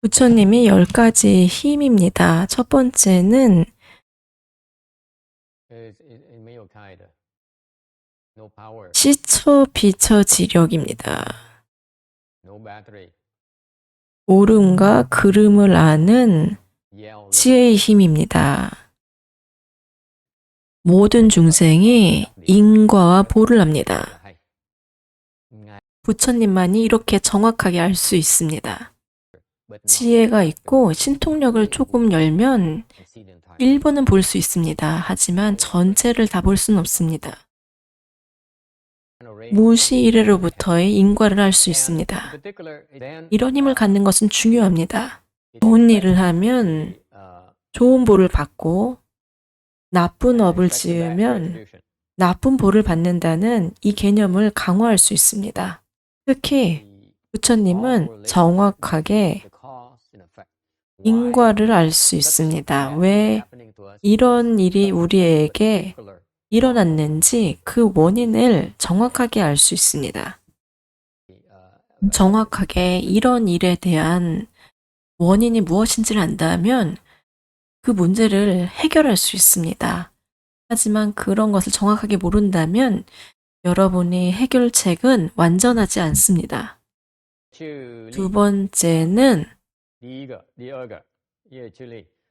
부처님이 10가지 힘입니다. 첫 번째는 시처 비처 지력입니다. 옳음과 그름을 아는 지혜의 힘입니다. 모든 중생이 인과와 보를 압니다. 부처님만이 이렇게 정확하게 알 수 있습니다. 지혜가 있고 신통력을 조금 열면 일부는 볼 수 있습니다. 하지만 전체를 다 볼 수는 없습니다. 무시 이래로부터의 인과를 알 수 있습니다. 이런 힘을 갖는 것은 중요합니다. 좋은 일을 하면 좋은 보를 받고 나쁜 업을 지으면 나쁜 보를 받는다는 이 개념을 강화할 수 있습니다. 특히 부처님은 정확하게 인과를 알 수 있습니다. 왜 이런 일이 우리에게 일어났는지 그 원인을 정확하게 알 수 있습니다. 정확하게 이런 일에 대한 원인이 무엇인지를 안다면 그 문제를 해결할 수 있습니다. 하지만 그런 것을 정확하게 모른다면 여러분의 해결책은 완전하지 않습니다. 두 번째는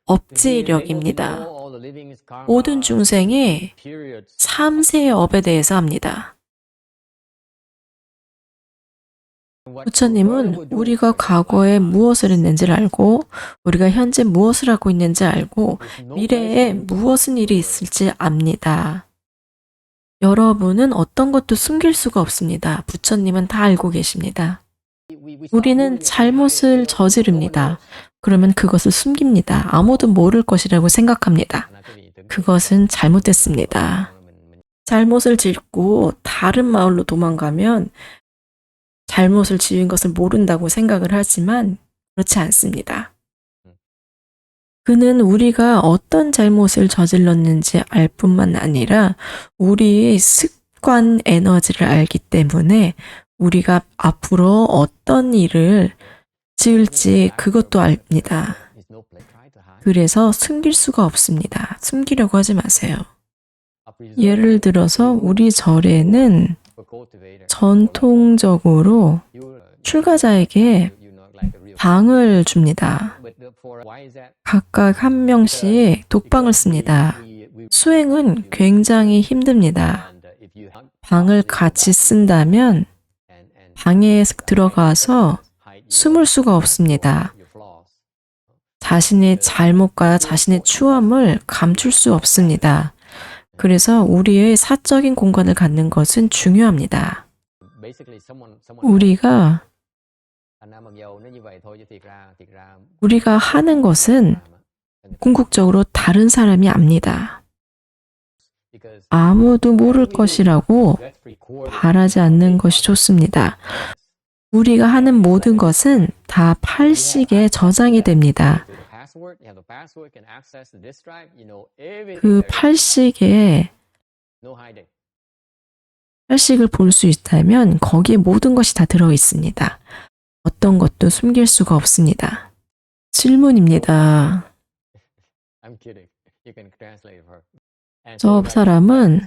업지력입니다. 모든 중생이 3세의 업에 대해서 압니다. 부처님은 우리가 과거에 무엇을 했는지를 알고 우리가 현재 무엇을 하고 있는지 알고 미래에 무엇은 일이 있을지 압니다. 여러분은 어떤 것도 숨길 수가 없습니다. 부처님은 다 알고 계십니다. 우리는 잘못을 저지릅니다. 그러면 그것을 숨깁니다. 아무도 모를 것이라고 생각합니다. 그것은 잘못됐습니다. 잘못을 짓고 다른 마을로 도망가면 잘못을 지은 것을 모른다고 생각을 하지만 그렇지 않습니다. 그는 우리가 어떤 잘못을 저질렀는지 알 뿐만 아니라 우리의 습관 에너지를 알기 때문에 우리가 앞으로 어떤 일을 지을지 그것도 압니다. 그래서 숨길 수가 없습니다. 숨기려고 하지 마세요. 예를 들어서 우리 절에는 전통적으로 출가자에게 방을 줍니다. 각각 한 명씩 독방을 씁니다. 수행은 굉장히 힘듭니다. 방을 같이 쓴다면 방에 들어가서 숨을 수가 없습니다. 자신의 잘못과 자신의 추함을 감출 수 없습니다. 그래서 우리의 사적인 공간을 갖는 것은 중요합니다. 우리가 하는 것은 궁극적으로 다른 사람이 압니다. 아무도 모를 것이라고 바라지 않는 것이 좋습니다. 우리가 하는 모든 것은 다 팔식에 저장이 됩니다. 그 팔식을 볼 수 있다면 거기에 모든 것이 다 들어 있습니다. 어떤 것도 숨길 수가 없습니다. 질문입니다. 저 사람은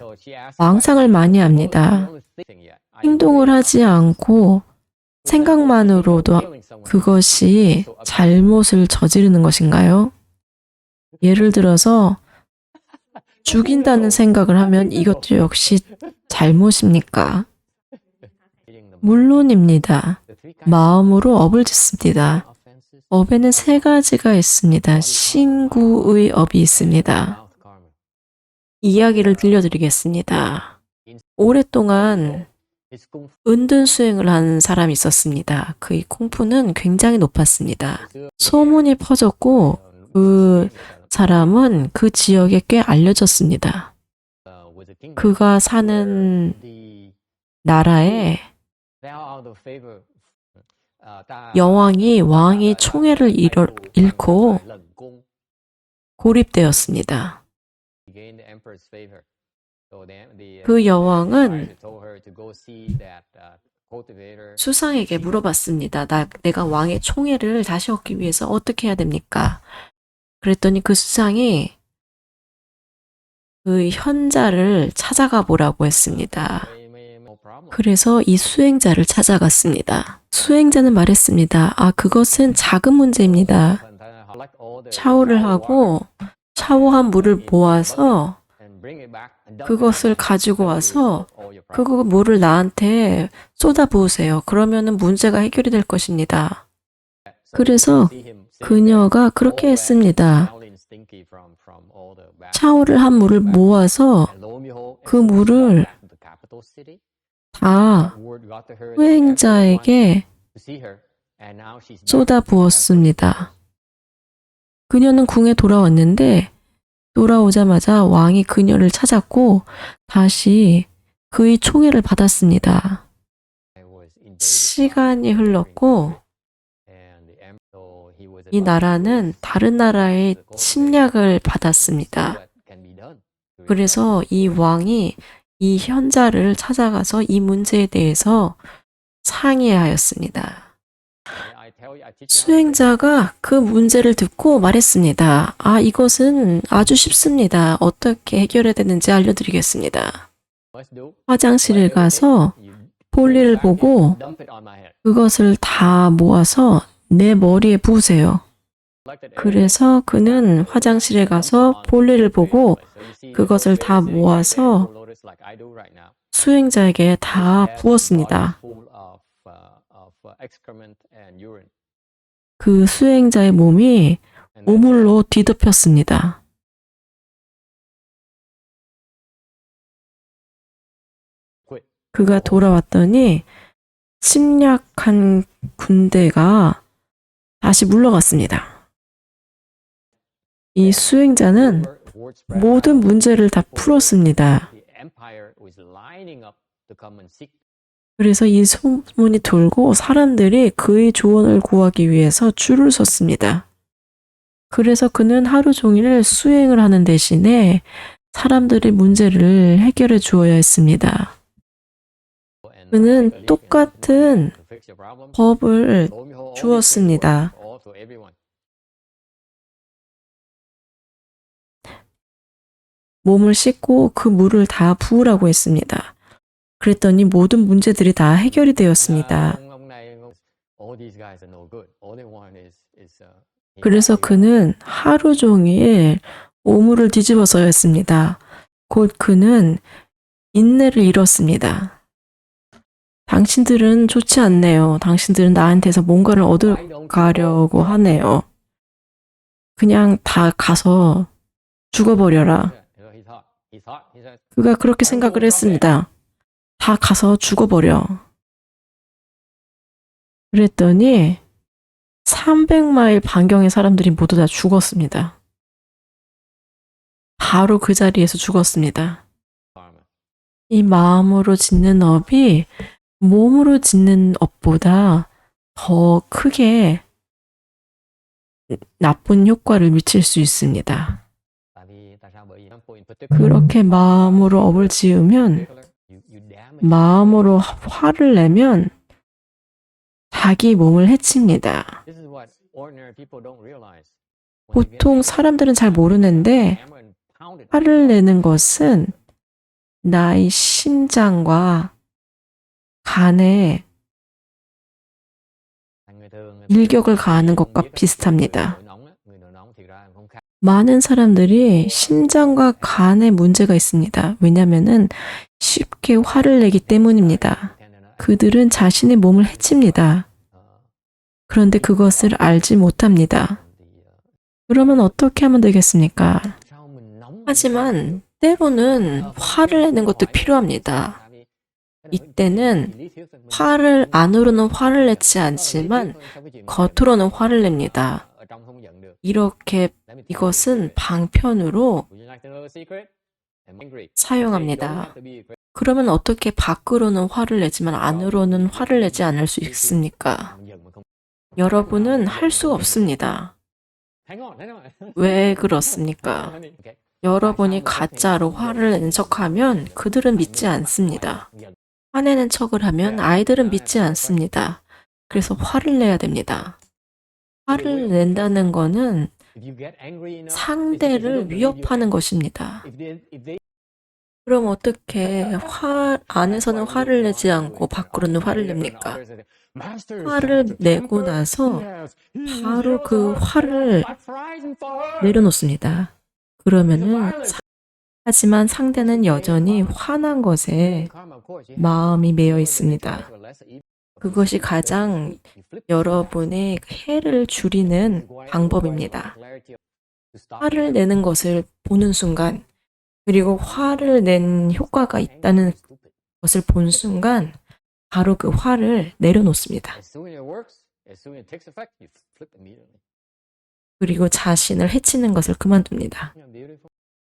망상을 많이 합니다. 행동을 하지 않고 생각만으로도 그것이 잘못을 저지르는 것인가요? 예를 들어서 죽인다는 생각을 하면 이것도 역시 잘못입니까? 물론입니다. 마음으로 업을 짓습니다. 업에는 3가지가 있습니다. 신구의 업이 있습니다. 이야기를 들려드리겠습니다. 오랫동안 은둔 수행을 한 사람이 있었습니다. 그의 콩푸는 굉장히 높았습니다. 소문이 퍼졌고 그 사람은 그 지역에 꽤 알려졌습니다. 그가 사는 나라에 왕이 총애를 잃고 고립되었습니다. 그 여왕은 수상에게 물어봤습니다. 내가 왕의 총애를 다시 얻기 위해서 어떻게 해야 됩니까? 그랬더니 그 수상이 그 현자를 찾아가 보라고 했습니다. 그래서 이 수행자를 찾아갔습니다. 수행자는 말했습니다. 그것은 작은 문제입니다. 샤워를 하고 샤워한 물을 모아서 그것을 가지고 와서 그거 물을 나한테 쏟아 부으세요. 그러면은 문제가 해결이 될 것입니다. 그래서 그녀가 그렇게 했습니다. 샤워를 한 물을 모아서 그 물을 다 수행자에게 쏟아 부었습니다. 그녀는 궁에 돌아왔는데 돌아오자마자 왕이 그녀를 찾았고 다시 그의 총애를 받았습니다. 시간이 흘렀고 이 나라는 다른 나라의 침략을 받았습니다. 그래서 이 왕이 이 현자를 찾아가서 이 문제에 대해서 상의하였습니다. 수행자가 그 문제를 듣고 말했습니다. 이것은 아주 쉽습니다. 어떻게 해결해야 되는지 알려드리겠습니다. 화장실에 가서 볼일을 보고 그것을 다 모아서 내 머리에 부으세요. 그래서 그는 화장실에 가서 볼일을 보고 그것을 다 모아서 수행자에게 다 부었습니다. 그 수행자의 몸이 오물로 뒤덮였습니다. 그가 돌아왔더니 침략한 군대가 다시 물러갔습니다. 이 수행자는 모든 문제를 다 풀었습니다. 그래서 이 소문이 돌고 사람들이 그의 조언을 구하기 위해서 줄을 섰습니다. 그래서 그는 하루 종일 수행을 하는 대신에 사람들의 문제를 해결해 주어야 했습니다. 그는 똑같은 법을 주었습니다. 몸을 씻고 그 물을 다 부으라고 했습니다. 그랬더니 모든 문제들이 다 해결이 되었습니다. 그래서 그는 하루 종일 오물을 뒤집어서야 했습니다. 곧 그는 인내를 잃었습니다. 당신들은 좋지 않네요. 당신들은 나한테서 뭔가를 얻어가려고 하네요. 그냥 다 가서 죽어버려라. 그가 그렇게 생각을 했습니다. 다 가서 죽어버려. 그랬더니 300마일 반경의 사람들이 모두 다 죽었습니다. 바로 그 자리에서 죽었습니다. 이 마음으로 짓는 업이 몸으로 짓는 업보다 더 크게 나쁜 효과를 미칠 수 있습니다. 그렇게 마음으로 업을 지으면, 마음으로 화를 내면 자기 몸을 해칩니다. 보통 사람들은 잘 모르는데 화를 내는 것은 나의 심장과 간에 일격을 가하는 것과 비슷합니다. 많은 사람들이 심장과 간에 문제가 있습니다. 왜냐하면 쉽게 화를 내기 때문입니다. 그들은 자신의 몸을 해칩니다. 그런데 그것을 알지 못합니다. 그러면 어떻게 하면 되겠습니까? 하지만 때로는 화를 내는 것도 필요합니다. 이때는 안으로는 화를 내지 않지만 겉으로는 화를 냅니다. 이렇게 이것은 방편으로 사용합니다. 그러면 어떻게 밖으로는 화를 내지만 안으로는 화를 내지 않을 수 있습니까? 여러분은 할 수 없습니다. 왜 그렇습니까? 여러분이 가짜로 화를 낸 척하면 그들은 믿지 않습니다. 화내는 척을 하면 아이들은 믿지 않습니다. 그래서 화를 내야 됩니다. 화를 낸다는 거는 상대를 위협하는 것입니다. 그럼 어떻게 안에서는 화를 내지 않고 밖으로는 화를 냅니까? 화를 내고 나서 바로 그 화를 내려놓습니다. 그러면은 하지만 상대는 여전히 화난 것에 마음이 매여 있습니다. 그것이 가장 여러분의 해를 줄이는 방법입니다. 화를 내는 것을 보는 순간, 그리고 화를 낸 효과가 있다는 것을 본 순간, 바로 그 화를 내려놓습니다. 그리고 자신을 해치는 것을 그만둡니다.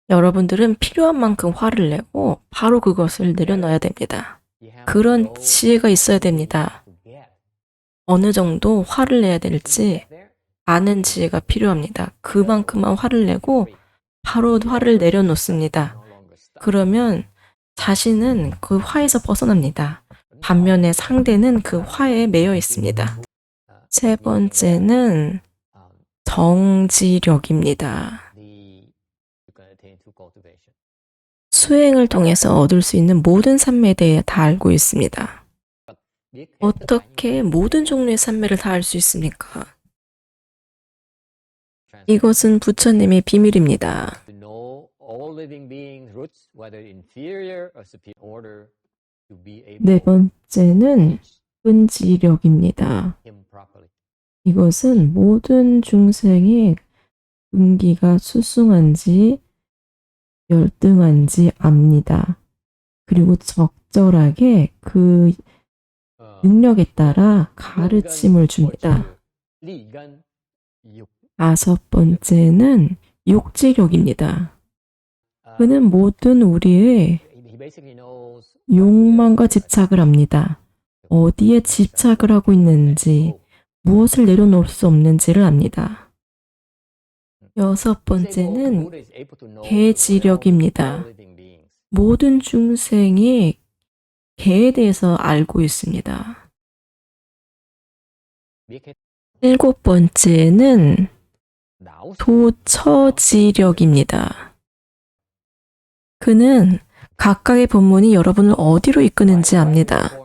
여러분들은 필요한 만큼 화를 내고 바로 그것을 내려놔야 됩니다. 그런 지혜가 있어야 됩니다. 어느 정도 화를 내야 될지 아는 지혜가 필요합니다. 그만큼만 화를 내고 바로 화를 내려놓습니다. 그러면 자신은 그 화에서 벗어납니다. 반면에 상대는 그 화에 매여 있습니다. 세 번째는 정지력입니다. 수행을 통해서 얻을 수 있는 모든 산매에 대해 다 알고 있습니다. 어떻게 모든 종류의 산매를 다 알 수 있습니까? 이것은 부처님의 비밀입니다. 네 번째는 끈지력입니다. 이것은 모든 중생의 음기가 수승한지 열등한지 압니다. 그리고 적절하게 그 능력에 따라 가르침을 줍니다. 다섯 번째는 욕지력입니다. 그는 모든 우리의 욕망과 집착을 압니다. 어디에 집착을 하고 있는지, 무엇을 내려놓을 수 없는지를 압니다. 여섯 번째는 개지력입니다. 모든 중생이 개에 대해서 알고 있습니다. 일곱 번째는 도처지력입니다. 그는 각각의 본문이 여러분을 어디로 이끄는지 압니다.